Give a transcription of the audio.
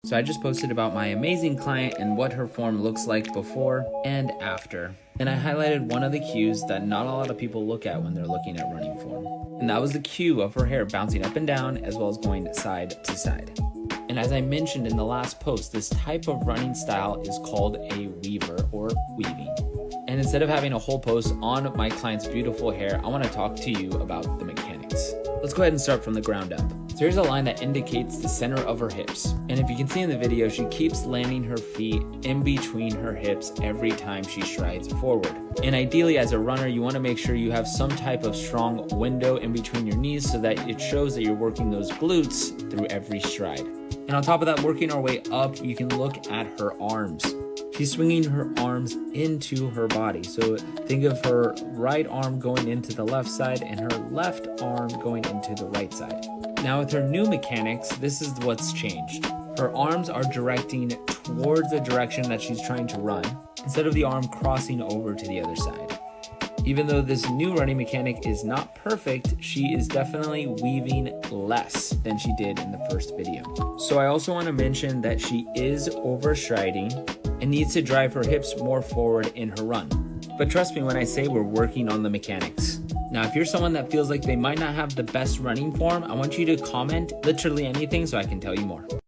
So I just posted about my amazing client and what her form looks like before and after. And I highlighted one of the cues that not a lot of people look at when they're looking at running form. And that was the cue of her hair bouncing up and down as well as going side to side. And as I mentioned in the last post, this type of running style is called a weaver or weaving. And instead of having a whole post on my client's beautiful hair, I want to talk to you about the mechanics. Let's go ahead and start from the ground up. So here's a line that indicates the center of her hips. And if you can see in the video, she keeps landing her feet in between her hips every time she strides forward. And ideally as a runner, you want to make sure you have some type of strong window in between your knees so that it shows that you're working those glutes through every stride. And on top of that, working our way up, you can look at her arms. She's swinging her arms into her body. So think of her right arm going into the left side and her left arm going into the right side. Now with her new mechanics, this is what's changed. Her arms are directing towards the direction that she's trying to run, instead of the arm crossing over to the other side. Even though this new running mechanic is not perfect, she is definitely weaving less than she did in the first video. So I also want to mention that she is overstriding and needs to drive her hips more forward in her run. But trust me when I say we're working on the mechanics. Now, if you're someone that feels like they might not have the best running form, I want you to comment literally anything so I can tell you more.